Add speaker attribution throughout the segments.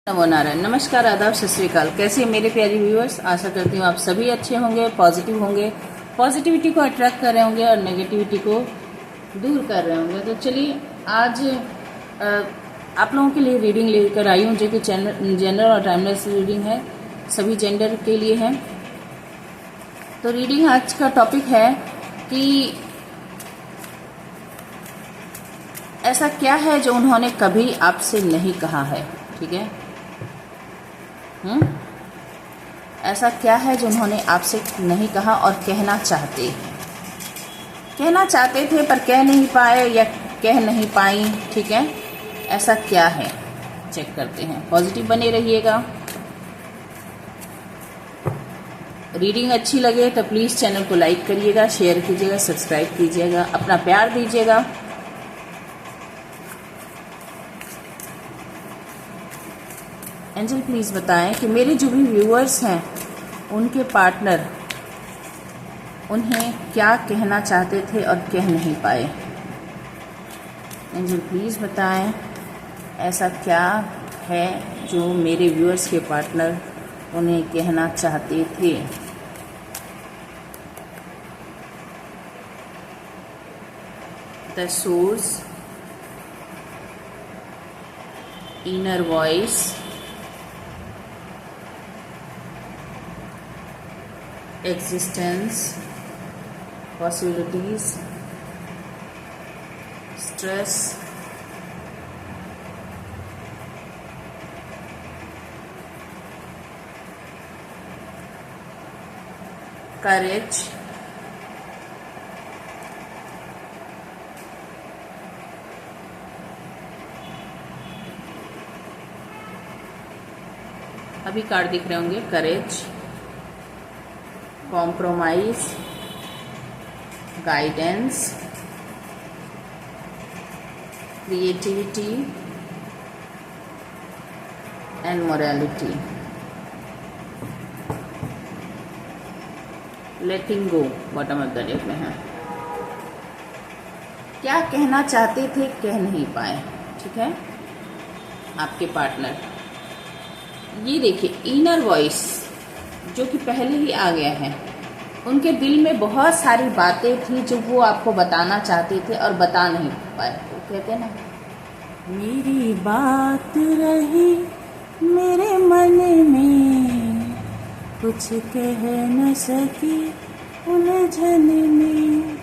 Speaker 1: नमो नारायण। नमस्कार, आदाब, सत श्री अकाल। कैसे हैं मेरे प्यारे व्यूअर्स? आशा करती हूँ आप सभी अच्छे होंगे, पॉजिटिव होंगे, पॉजिटिविटी को अट्रैक्ट कर रहे होंगे और नेगेटिविटी को दूर कर रहे होंगे। तो चलिए आज आप लोगों के लिए रीडिंग लेकर आई हूँ, जो कि जेंडर और टाइमलेस रीडिंग है, सभी जेंडर के लिए है। तो रीडिंग आज का टॉपिक है कि ऐसा क्या है जो उन्होंने कभी आपसे नहीं कहा है। ठीक है, ऐसा क्या है जो उन्होंने आपसे नहीं कहा और कहना चाहते थे पर कह नहीं पाए या कह नहीं पाई। ठीक है, ऐसा क्या है, चेक करते हैं। पॉजिटिव बने रहिएगा। रीडिंग अच्छी लगे तो प्लीज़ चैनल को लाइक करिएगा, शेयर कीजिएगा, सब्सक्राइब कीजिएगा, अपना प्यार दीजिएगा। एंजल प्लीज़ बताएं कि मेरे जो भी व्यूअर्स हैं उनके पार्टनर उन्हें क्या कहना चाहते थे और कह नहीं पाए। एंजल प्लीज़ बताएं ऐसा क्या है जो मेरे व्यूअर्स के पार्टनर उन्हें कहना चाहते थे। The source, inner voice, existence, possibilities, stress, courage, अभी कार्ड दिख रहे होंगे। Courage, compromise, guidance, creativity and morality, letting go bottom of the deck में है। क्या कहना चाहते थे, कह नहीं पाए। ठीक है, आपके पार्टनर, ये देखिए इनर वॉइस जो कि पहले ही आ गया है। उनके दिल में बहुत सारी बातें थी जो वो आपको बताना चाहते थे और बता नहीं पाए। वो कहते हैं ना, मेरी बात रही मेरे मन में, कुछ कह न सकी उलझन में,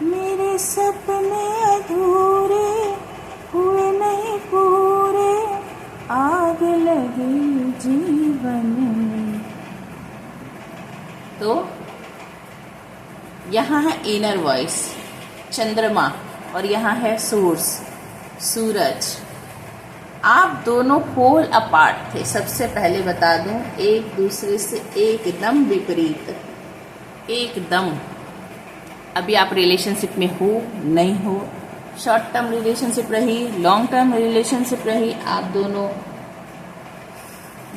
Speaker 1: मेरे सपने अधूरे हुए नहीं पूरे, आग लगी जीवन में। तो यहाँ है इनर वॉइस, चंद्रमा, और यहाँ है सोर्स, सूरज। आप दोनों पोल अपार्ट थे। सबसे पहले बता दूं, एक दूसरे से एकदम विपरीत, एकदम। अभी आप रिलेशनशिप में हो, नहीं हो, शॉर्ट टर्म रिलेशनशिप रही, लॉन्ग टर्म रिलेशनशिप रही, आप दोनों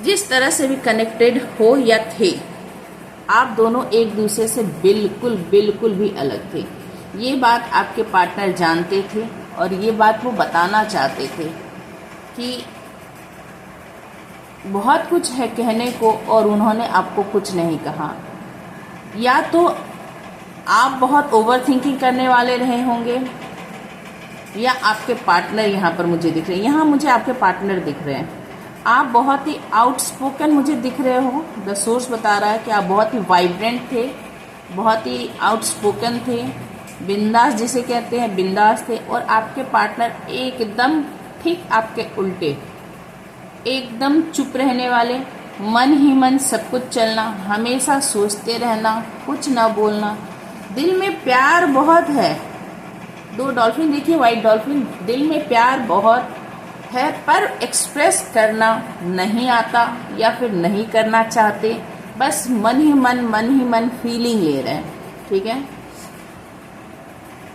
Speaker 1: जिस तरह से भी कनेक्टेड हो या थे, आप दोनों एक दूसरे से बिल्कुल भी अलग थे। ये बात आपके पार्टनर जानते थे और ये बात वो बताना चाहते थे कि बहुत कुछ है कहने को और उन्होंने आपको कुछ नहीं कहा। या तो आप बहुत ओवर थिंकिंग करने वाले रहे होंगे, या आपके पार्टनर यहाँ पर मुझे दिख रहे हैं, यहाँ मुझे आपके पार्टनर दिख रहे हैं। आप बहुत ही आउटस्पोकन मुझे दिख रहे हो। द सोर्स बता रहा है कि आप बहुत ही वाइब्रेंट थे, बहुत ही आउटस्पोकन थे, बिंदास जिसे कहते हैं, बिंदास थे। और आपके पार्टनर एकदम ठीक आपके उल्टे, एकदम चुप रहने वाले, मन ही मन सब कुछ चलना, हमेशा सोचते रहना, कुछ ना बोलना। दिल में प्यार बहुत है। दो डॉल्फिन देखिए, वाइट डॉल्फिन। दिल में प्यार बहुत है पर एक्सप्रेस करना नहीं आता या फिर नहीं करना चाहते, बस मन ही मन फीलिंग ले रहे हैं। ठीक है,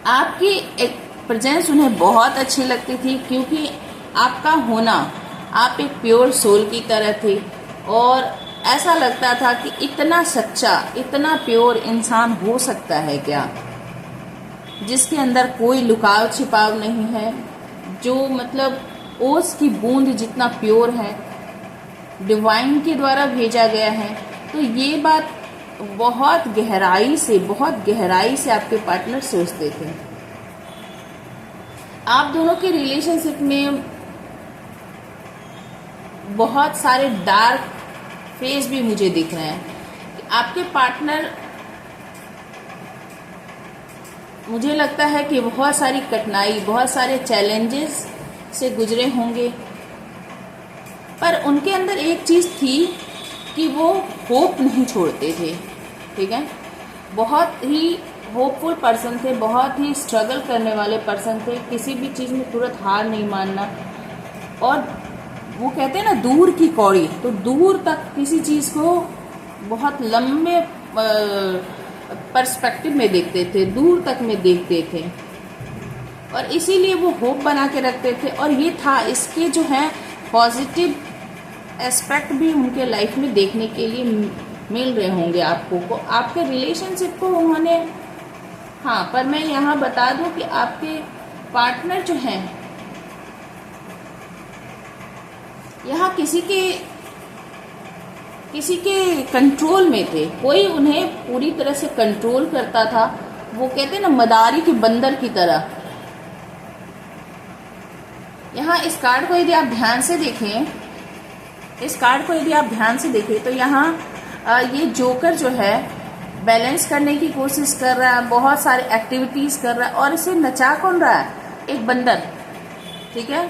Speaker 1: आपकी एक प्रेजेंस उन्हें बहुत अच्छी लगती थी क्योंकि आपका होना, आप एक प्योर सोल की तरह थे और ऐसा लगता था कि इतना सच्चा, इतना प्योर इंसान हो सकता है क्या, जिसके अंदर कोई लुकाव छिपाव नहीं है, जो मतलब ओस की बूंद जितना प्योर है डिवाइन के द्वारा भेजा गया है। तो ये बात बहुत गहराई से आपके पार्टनर सोचते थे। आप दोनों के रिलेशनशिप में बहुत सारे डार्क फेज भी मुझे दिख रहे हैं। आपके पार्टनर, मुझे लगता है कि बहुत सारी कठिनाई, बहुत सारे चैलेंजेस से गुजरे होंगे, पर उनके अंदर एक चीज़ थी कि वो होप नहीं छोड़ते थे। ठीक है, बहुत ही होपफुल पर्सन थे, बहुत ही स्ट्रगल करने वाले पर्सन थे, किसी भी चीज़ में तुरंत हार नहीं मानना। और वो कहते हैं ना दूर की कौड़ी, तो दूर तक किसी चीज़ को बहुत लंबे पर्सपेक्टिव में देखते थे, दूर तक में देखते थे, और इसीलिए वो होप बना के रखते थे। और ये था, इसके जो है पॉजिटिव एस्पेक्ट भी उनके लाइफ में देखने के लिए मिल रहे होंगे आपको को, आपके रिलेशनशिप को उन्होंने। हाँ, पर मैं यहाँ बता दूं कि आपके पार्टनर जो हैं यहाँ किसी के कंट्रोल में थे, कोई उन्हें पूरी तरह से कंट्रोल करता था। वो कहते हैं ना मदारी के बंदर की तरह। यहाँ इस कार्ड को यदि आप ध्यान से देखें, तो यहाँ ये जोकर जो है बैलेंस करने की कोशिश कर रहा है, बहुत सारे एक्टिविटीज कर रहा है, और इसे नचा कौन रहा है? एक बंदर। ठीक है,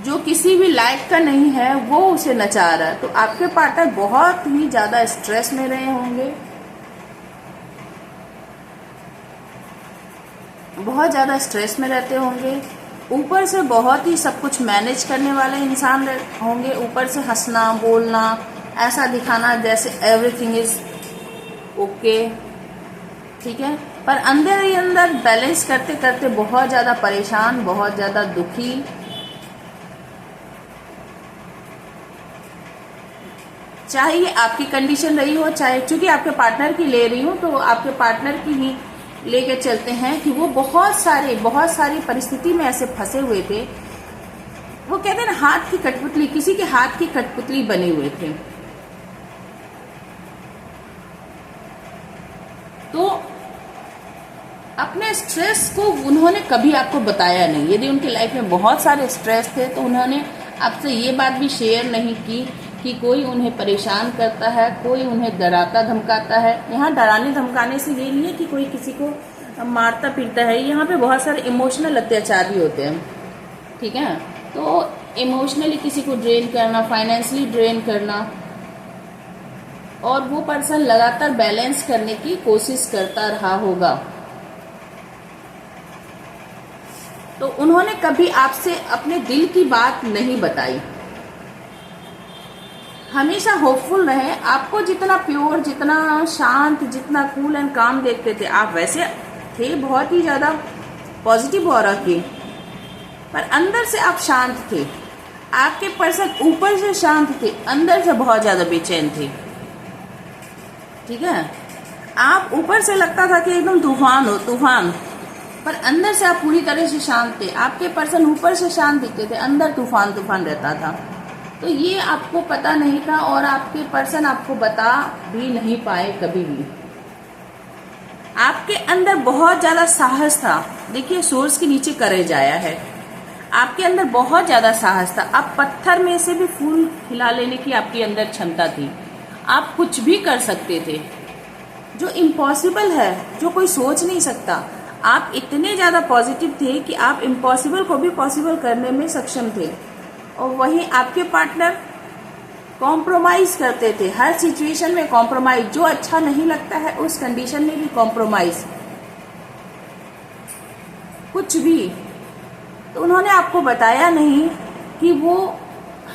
Speaker 1: जो किसी भी लायक का नहीं है वो उसे नचा रहा है। तो आपके पार्टनर बहुत ही ज्यादा स्ट्रेस में रहे होंगे, बहुत ज्यादा स्ट्रेस में रहते होंगे। ऊपर से बहुत ही सब कुछ मैनेज करने वाले इंसान होंगे, ऊपर से हंसना बोलना, ऐसा दिखाना जैसे एवरीथिंग इज ओके। ठीक है, पर अंदर ही अंदर बैलेंस करते करते बहुत ज़्यादा परेशान, बहुत ज़्यादा दुखी। चाहे ये आपकी कंडीशन रही हो, चाहे चूंकि आपके पार्टनर की ले रही हूँ तो आपके पार्टनर की ही लेके चलते हैं कि वो बहुत सारी परिस्थिति में ऐसे फंसे हुए थे। वो कहते हैं ना हाथ की कठपुतली, किसी के हाथ की कठपुतली बने हुए थे। तो अपने स्ट्रेस को उन्होंने कभी आपको बताया नहीं। यदि उनकी लाइफ में बहुत सारे स्ट्रेस थे तो उन्होंने आपसे ये बात भी शेयर नहीं की कि कोई उन्हें परेशान करता है, कोई उन्हें डराता धमकाता है। यहाँ डराने धमकाने से ये नहीं है कि कोई किसी को मारता पीटता है, यहाँ पे बहुत सारे इमोशनल अत्याचार भी होते हैं। ठीक है, तो इमोशनली किसी को ड्रेन करना, फाइनेंशियली ड्रेन करना, और वो पर्सन लगातार बैलेंस करने की कोशिश करता रहा होगा। तो उन्होंने कभी आपसे अपने दिल की बात नहीं बताई, हमेशा होपफुल रहे। आपको जितना प्योर, जितना शांत, जितना कूल एंड काम देखते थे, आप वैसे थे बहुत ही ज्यादा पॉजिटिव ऑरा के, पर अंदर से आप शांत थे। आपके पर्सन ऊपर से शांत थे, अंदर से बहुत ज्यादा बेचैन थे। ठीक है, आप ऊपर से लगता था कि एकदम तूफान हो, तूफान, पर अंदर से आप पूरी तरह से शांत थे। आपके पर्सन ऊपर से शांत दिखते थे, अंदर तूफान तूफान रहता था। तो ये आपको पता नहीं था और आपके पर्सन आपको बता भी नहीं पाए कभी भी। आपके अंदर बहुत ज्यादा साहस था। देखिए, सोर्स के नीचे करेज आया है, आपके अंदर बहुत ज्यादा साहस था। आप पत्थर में से भी फूल खिला लेने की आपके अंदर क्षमता थी। आप कुछ भी कर सकते थे, जो इम्पॉसिबल है, जो कोई सोच नहीं सकता। आप इतने ज्यादा पॉजिटिव थे कि आप इम्पॉसिबल को भी पॉसिबल करने में सक्षम थे। और वहीं आपके पार्टनर कॉम्प्रोमाइज करते थे, हर सिचुएशन में कॉम्प्रोमाइज, जो अच्छा नहीं लगता है उस कंडीशन में भी कॉम्प्रोमाइज, कुछ भी। तो उन्होंने आपको बताया नहीं कि वो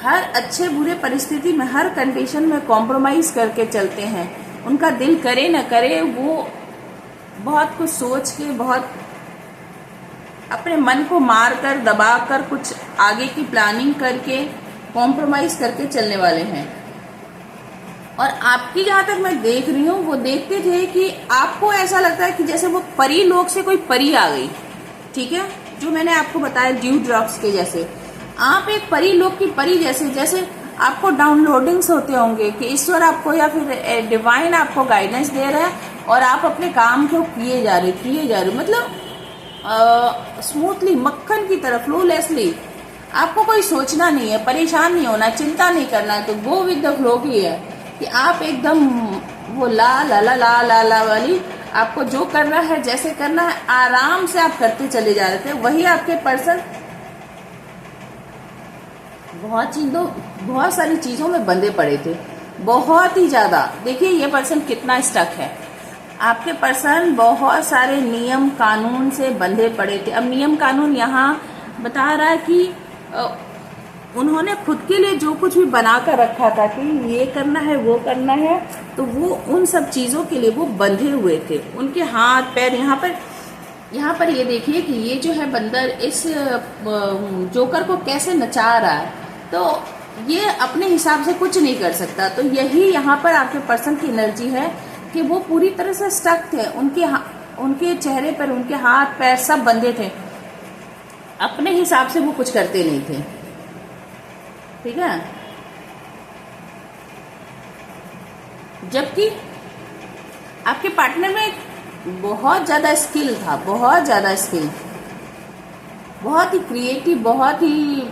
Speaker 1: हर अच्छे बुरे परिस्थिति में, हर कंडीशन में कॉम्प्रोमाइज करके चलते हैं। उनका दिल करे न करे, वो बहुत कुछ सोच के, बहुत अपने मन को मार कर, दबा कर, कुछ आगे की प्लानिंग करके, कॉम्प्रोमाइज करके चलने वाले हैं। और आपकी जहां तक मैं देख रही हूँ, वो देखते थे कि आपको ऐसा लगता है कि जैसे वो परी लोक से कोई परी आ गई। ठीक है, जो मैंने आपको बताया ड्यू ड्रॉप्स के जैसे, आप एक परी लोक की परी जैसे, जैसे आपको डाउनलोडिंग्स होते होंगे कि ईश्वर आपको या फिर डिवाइन आपको गाइडेंस दे रहा है और आप अपने काम को किए जा रहे मतलब स्मूथली, मक्खन की तरह, फ्लोलेसली। आपको कोई सोचना नहीं है, परेशान नहीं होना, चिंता नहीं करना है। तो गो विद द फ्लो की है कि आप एकदम वो ला ला ला ला ला ला वाली, आपको जो करना है, जैसे करना है, आराम से आप करते चले जा रहे थे। वही आपके पर्सन बहुत सारी चीजों में बंधे पड़े थे, बहुत ही ज्यादा। देखिए ये पर्सन कितना स्टक है। आपके पर्सन बहुत सारे नियम कानून से बंधे पड़े थे। अब नियम कानून यहाँ बता रहा है कि उन्होंने खुद के लिए जो कुछ भी बना कर रखा था कि ये करना है, वो करना है, तो वो उन सब चीजों के लिए वो बंधे हुए थे। उनके हाथ पैर यहाँ पर ये देखिए कि ये जो है बंदर इस जोकर को कैसे नचा रहा है। तो ये अपने हिसाब से कुछ नहीं कर सकता। तो यही यहाँ पर आपके पर्सन की एनर्जी है कि वो पूरी तरह से स्टक थे। उनके चेहरे पर उनके हाथ पैर सब बंधे थे, अपने हिसाब से वो कुछ करते नहीं थे। ठीक है, जबकि आपके पार्टनर में बहुत ज्यादा स्किल था, बहुत ज्यादा स्किल, बहुत ही क्रिएटिव, बहुत ही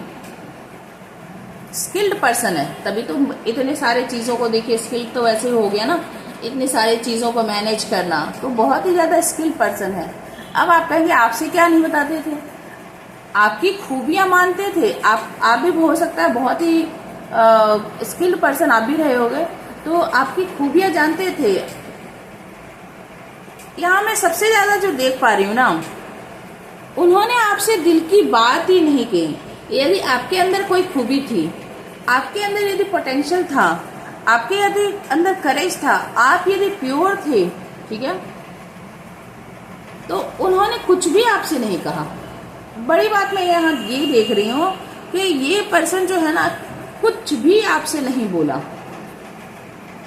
Speaker 1: स्किल्ड पर्सन है। तभी तो इतने सारे चीजों को देखिए, स्किल्ड तो वैसे ही हो गया ना, इतनी सारी चीजों को मैनेज करना, तो बहुत ही ज्यादा स्किल्ड पर्सन है। अब आप कहेंगे आपसे क्या नहीं बताते थे, आपकी खूबियां मानते थे। आप भी हो सकता है बहुत ही स्किल्ड पर्सन आप भी रहे होगे, तो आपकी खूबियां जानते थे। यहाँ मैं सबसे ज्यादा जो देख पा रही हूँ ना, उन्होंने आपसे दिल की बात ही नहीं कही। यदि आपके अंदर कोई खूबी थी, आपके अंदर यदि पोटेंशियल था, आपके यदि अंदर करेज था, आप यदि प्योर थे, ठीक है, तो उन्होंने कुछ भी आपसे नहीं कहा। बड़ी बात मैं यहाँ ये देख रही हूँ कि ये पर्सन जो है ना, कुछ भी आपसे नहीं बोला,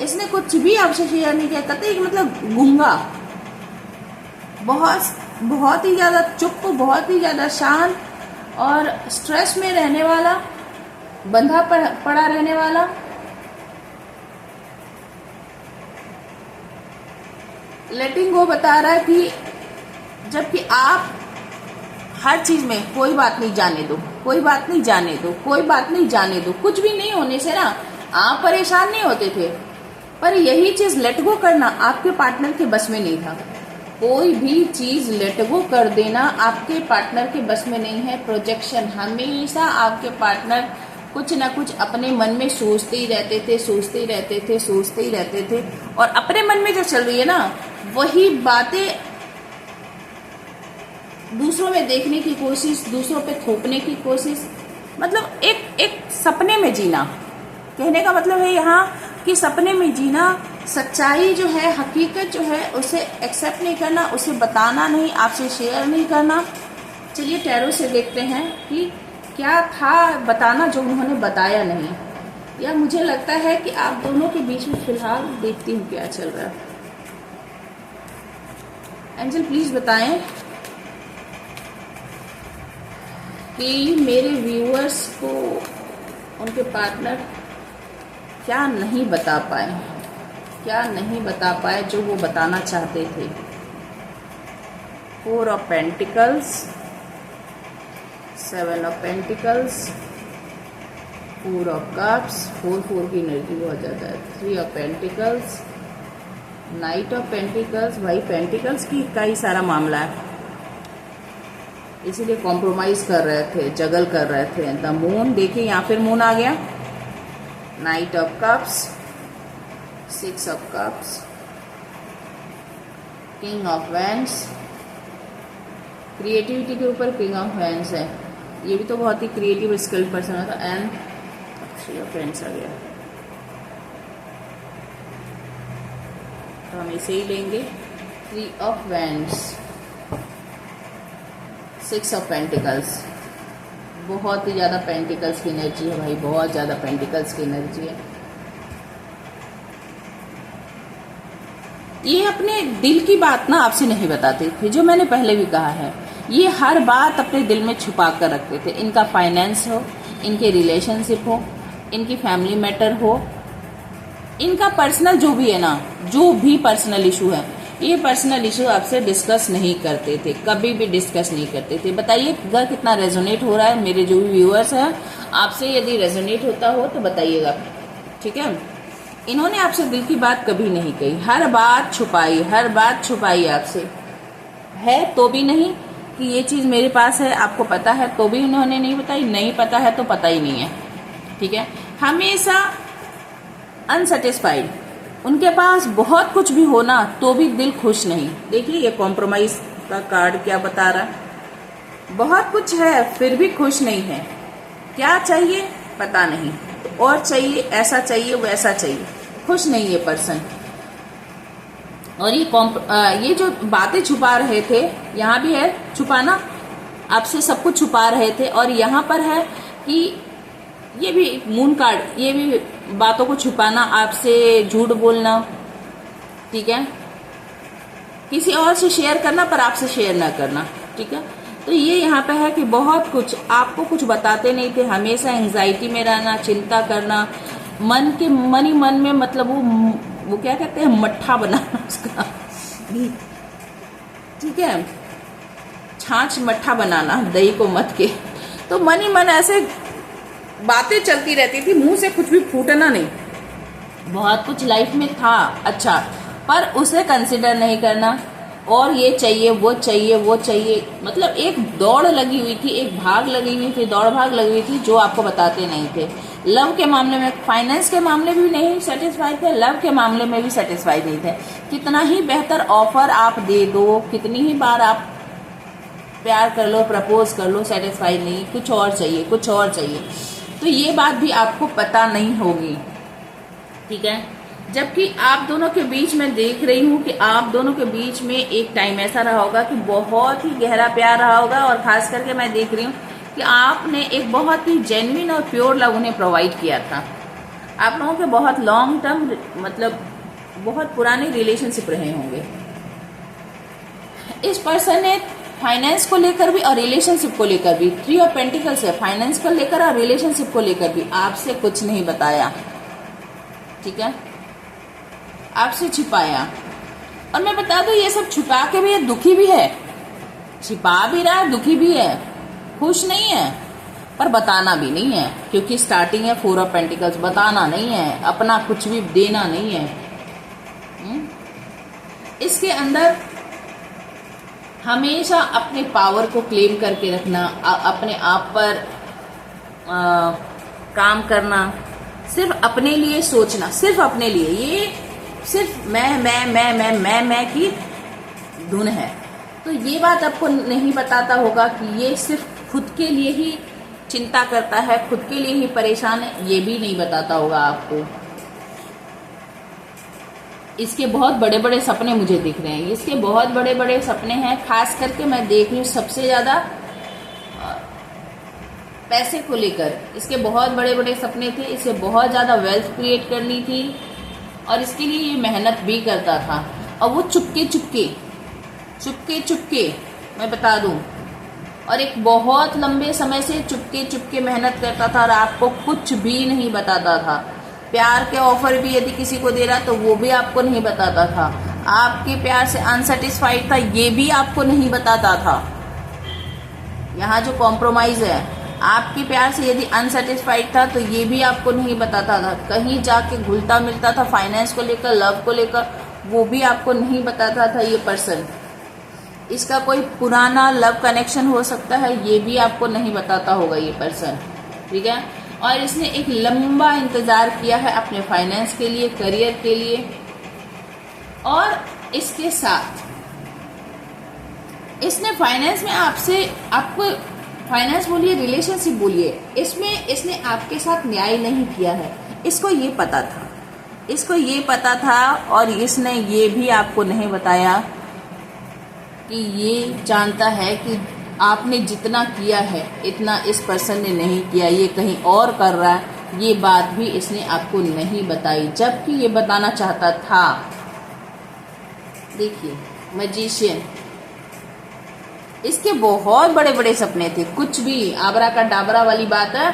Speaker 1: इसने कुछ भी आपसे शेयर नहीं किया, कतई मतलब गूंगा, बहुत ही ज्यादा चुप, बहुत ही ज्यादा शांत और स्ट्रेस में रहने वाला, बंधा पड़ा रहने वाला। लेटिंग गो बता रहा है कि जबकि आप हर चीज में कोई बात नहीं जाने दो, कोई बात नहीं जाने दो, कोई बात नहीं जाने दो, कुछ भी नहीं होने से ना आप परेशान नहीं होते थे। पर यही चीज लेट गो करना आपके पार्टनर के बस में नहीं था। कोई भी चीज लेट गो कर देना आपके पार्टनर के बस में नहीं है। प्रोजेक्शन, हमेशा आपके पार्टनर कुछ ना कुछ अपने मन में सोचते ही रहते थे और अपने मन में जो चल रही है ना, वही बातें दूसरों में देखने की कोशिश, दूसरों पे थोपने की कोशिश, मतलब एक सपने में जीना। कहने का मतलब है यहाँ कि सपने में जीना, सच्चाई जो है, हकीकत जो है, उसे एक्सेप्ट नहीं करना, उसे बताना नहीं, आपसे शेयर नहीं करना। चलिए टैरो से देखते हैं कि क्या था बताना जो उन्होंने बताया नहीं, या मुझे लगता है कि आप दोनों के बीच में फिलहाल देखती हूँ क्या चल रहा है। एंजल प्लीज बताएं कि मेरे व्यूअर्स को उनके पार्टनर क्या नहीं बता पाए जो वो बताना चाहते थे। 4 of pentacles, 7 of pentacles, 4 of cups, 4 की एनर्जी बहुत ज़्यादा है, 3 of pentacles, night of pentacles. भाई पेंटिकल्स की का ही सारा मामला है, इसीलिए कॉम्प्रोमाइज कर रहे थे, जगल कर रहे थे। द मून, देखिए यहाँ फिर मून आ गया। Night of cups, 6 of cups, king of wands. Creativity के ऊपर किंग ऑफ वैंड्स है, ये भी तो बहुत ही क्रिएटिव स्किल्ड पर्सन है। तो एंड 3 ऑफ वैंड्स आ गया, तो हम इसे ही लेंगे। 3 ऑफ वैंड्स, 6 ऑफ पेंटिकल्स। बहुत ही ज़्यादा पेंटिकल्स की एनर्जी है भाई, बहुत ज़्यादा पेंटिकल्स की एनर्जी है। ये अपने दिल की बात ना आपसे नहीं बताते थे, जो मैंने पहले भी कहा है। ये हर बात अपने दिल में छुपा कर रखते थे। इनका फाइनेंस हो, इनके रिलेशनशिप हो, इनकी फैमिली मैटर हो, इनका पर्सनल जो भी है ना, जो भी पर्सनल इशू है, ये पर्सनल इशू आपसे डिस्कस नहीं करते थे, कभी भी डिस्कस नहीं करते थे। बताइएगा कितना रेजोनेट हो रहा है। मेरे जो भी व्यूअर्स हैं, आपसे यदि रेजोनेट होता हो तो बताइएगा, ठीक है। इन्होंने आपसे दिल की बात कभी नहीं कही, हर बात छुपाई, हर बात छुपाई आपसे, है तो भी नहीं कि ये चीज़ मेरे पास है, आपको पता है तो भी उन्होंने नहीं बताई, नहीं पता है तो पता ही नहीं है, ठीक है। हमेशा अनसेटिस्फाइड, उनके पास बहुत कुछ भी हो ना तो भी दिल खुश नहीं। देखिए ये कॉम्प्रोमाइज का कार्ड क्या बता रहा है, बहुत कुछ है फिर भी खुश नहीं है। क्या चाहिए पता नहीं, और चाहिए, ऐसा चाहिए, वैसा चाहिए, खुश नहीं ये पर्सन। और ये जो बातें छुपा रहे थे, यहाँ भी है छुपाना, आपसे सब कुछ छुपा रहे थे। और यहाँ पर है कि ये भी मून कार्ड, ये भी बातों को छुपाना, आपसे झूठ बोलना, ठीक है, किसी और से शेयर करना पर आपसे शेयर ना करना, ठीक है। तो ये यहाँ पे है कि बहुत कुछ आपको कुछ बताते नहीं थे, हमेशा एंजाइटी में रहना, चिंता करना, मन ही मन में, मतलब वो क्या कहते हैं, मट्ठा बनाना उसका, ठीक है, छाछ मट्ठा बनाना दही को मत के। तो मन ही मन ऐसे बातें चलती रहती थी, मुंह से कुछ भी फूटना नहीं। बहुत कुछ लाइफ में था अच्छा, पर उसे कंसिडर नहीं करना, और ये चाहिए, वो चाहिए, वो चाहिए, मतलब एक दौड़ लगी हुई थी, एक भाग लगी हुई थी, दौड़ भाग लगी हुई थी, जो आपको बताते नहीं थे। लव के मामले में, फाइनेंस के मामले में भी नहीं सेटिस्फाइड थे, लव के मामले में भी सेटिस्फाइड नहीं थे। कितना ही बेहतर ऑफर आप दे दो, कितनी ही बार आप प्यार कर लो, प्रपोज कर लो, सेटिस्फाइड नहीं, कुछ और चाहिए, कुछ और चाहिए। तो ये बात भी आपको पता नहीं होगी, ठीक है। जबकि आप दोनों के बीच में देख रही हूँ कि आप दोनों के बीच में एक टाइम ऐसा रहा होगा कि बहुत ही गहरा प्यार रहा होगा, और खास करके मैं देख रही हूँ कि आपने एक बहुत ही जेन्युइन और प्योर लव उन्हें प्रोवाइड किया था। आप लोगों के बहुत लॉन्ग टर्म, मतलब बहुत पुराने रिलेशनशिप रहे होंगे। इस पर्सन ने फाइनेंस को लेकर भी और रिलेशनशिप को लेकर भी, 3 ऑफ पेंटिकल्स है, फाइनेंस को लेकर और रिलेशनशिप को लेकर भी आपसे कुछ नहीं बताया, ठीक है, आपसे छिपाया। और मैं बता दूं, ये सब छुपा के भी ये दुखी भी है, छिपा भी रहा है, दुखी भी है, खुश नहीं है, पर बताना भी नहीं है, क्योंकि स्टार्टिंग है 4 ऑफ पेंटिकल्स, बताना नहीं है, अपना कुछ भी देना नहीं है। इसके अंदर हमेशा अपने पावर को क्लेम करके रखना, अपने आप पर काम करना, सिर्फ अपने लिए सोचना, सिर्फ अपने लिए, ये सिर्फ मैं की धुन है। तो ये बात आपको नहीं बताता होगा कि ये सिर्फ खुद के लिए ही चिंता करता है, खुद के लिए ही परेशान है, ये भी नहीं बताता होगा आपको। इसके बहुत बड़े बड़े सपने मुझे दिख रहे हैं, इसके बहुत बड़े बड़े सपने हैं। खास करके मैं देख रही हूँ सबसे ज्यादा पैसे को लेकर, इसके बहुत बड़े बड़े सपने थे, इसे बहुत ज्यादा वेल्थ क्रिएट करनी थी, और इसके लिए ये मेहनत भी करता था। और वो चुपके चुपके मैं बता दूं, और एक बहुत लंबे समय से चुपके मेहनत करता था, और आपको कुछ भी नहीं बताता था। प्यार के ऑफर भी यदि किसी को दे रहा तो वो भी आपको नहीं बताता था। आपके प्यार से अनसेटिस्फाइड था, ये भी आपको नहीं बताता था। यहाँ जो कॉम्प्रोमाइज है, आपके प्यार से यदि अनसेटिस्फाइड था तो ये भी आपको नहीं बताता था। कहीं जाके घुलता मिलता था फाइनेंस को लेकर, लव को लेकर, वो भी आपको नहीं बताता था। ये पर्सन, इसका कोई पुराना लव कनेक्शन हो सकता है, ये भी आपको नहीं बताता होगा ये पर्सन, ठीक है। और इसने एक लंबा इंतजार किया है अपने फाइनेंस के लिए, करियर के लिए, और इसके साथ इसने फाइनेंस में आपको फाइनेंस बोलिए, रिलेशनशिप बोलिए, इसमें इसने आपके साथ न्याय नहीं किया है। इसको ये पता था, और इसने ये भी आपको नहीं बताया कि ये जानता है कि आपने जितना किया है इतना इस पर्सन ने नहीं किया, ये कहीं और कर रहा है। ये बात भी इसने आपको नहीं बताई, जबकि ये बताना चाहता था। देखिए मैजिशियन, इसके बहुत बड़े बड़े सपने थे, कुछ भी आबरा का डाबरा वाली बात है,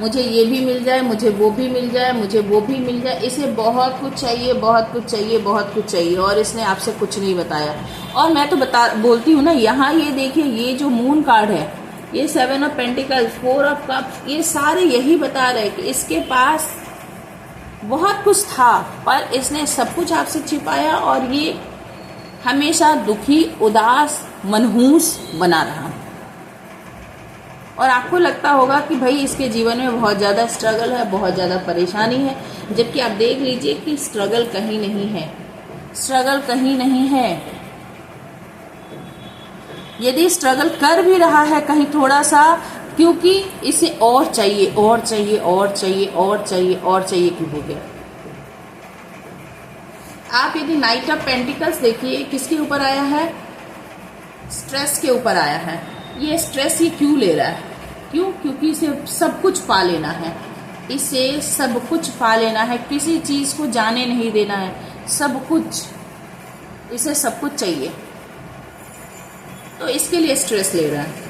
Speaker 1: मुझे ये भी मिल जाए, मुझे वो भी मिल जाए, मुझे वो भी मिल जाए। इसे बहुत कुछ चाहिए, बहुत कुछ चाहिए, बहुत कुछ चाहिए, और इसने आपसे कुछ नहीं बताया। और मैं तो बोलती हूँ ना, यहाँ ये देखिए, ये जो मून कार्ड है, ये 7 ऑफ पेंटिकल्स, 4 ऑफ कप्स, ये सारे यही बता रहे कि इसके पास बहुत कुछ था, पर इसने सब कुछ आपसे छिपाया, और ये हमेशा दुखी, उदास, मनहूस बना रहा। और आपको लगता होगा कि भाई इसके जीवन में बहुत ज़्यादा स्ट्रगल है, बहुत ज़्यादा परेशानी है, जबकि आप देख लीजिए कि स्ट्रगल कहीं नहीं है, स्ट्रगल कहीं नहीं है। यदि स्ट्रगल कर भी रहा है कहीं थोड़ा सा, क्योंकि इसे और चाहिए, और चाहिए, और चाहिए, और चाहिए, और चाहिए, क्यों हो गया। आप यदि नाइट ऑफ पेंटिकल्स देखिए, किसके ऊपर आया है? स्ट्रेस के ऊपर आया है। ये स्ट्रेस ये क्यों ले रहा है? क्यों? क्योंकि इसे सब कुछ पा लेना है, इसे सब कुछ पा लेना है, किसी चीज को जाने नहीं देना है, सब कुछ, इसे सब कुछ चाहिए, तो इसके लिए स्ट्रेस ले रहा है।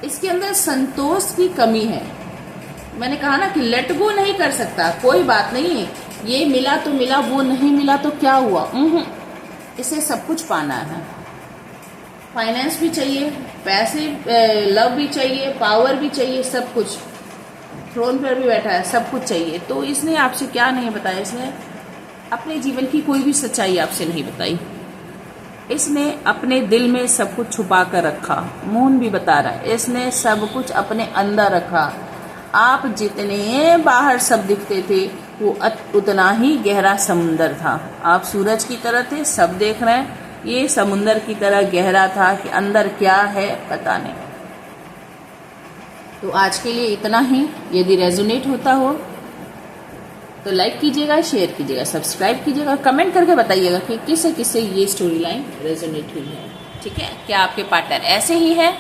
Speaker 1: इसके अंदर संतोष की कमी है। मैंने कहा ना कि लेट गो नहीं कर सकता, कोई बात नहीं, ये मिला तो मिला, वो नहीं मिला तो क्या हुआ, इसे सब कुछ पाना है। फाइनेंस भी चाहिए, पैसे, लव भी चाहिए, पावर भी चाहिए, सब कुछ। थ्रोन पर भी बैठा है, सब कुछ चाहिए। तो इसने आपसे क्या नहीं बताया? इसने अपने जीवन की कोई भी सच्चाई आपसे नहीं बताई। इसने अपने दिल में सब कुछ छुपा कर रखा। मून भी बता रहा है, इसने सब कुछ अपने अंदर रखा। आप जितने बाहर सब दिखते थे, वो उतना ही गहरा समुंदर था। आप सूरज की तरह थे, सब देख रहे हैं, ये समुंदर की तरह गहरा था कि अंदर क्या है पता नहीं। तो आज के लिए इतना ही। यदि रेजोनेट होता हो तो लाइक कीजिएगा, शेयर कीजिएगा, सब्सक्राइब कीजिएगा, कमेंट करके बताइएगा कि किससे किससे ये स्टोरी लाइन रेजोनेट हुई है। ठीक है, क्या आपके पार्टनर ऐसे ही है?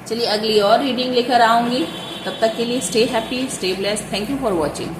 Speaker 1: चलिए अगली और रीडिंग लेकर आऊंगी, तब तक के लिए stay happy, stay blessed. Thank you for watching.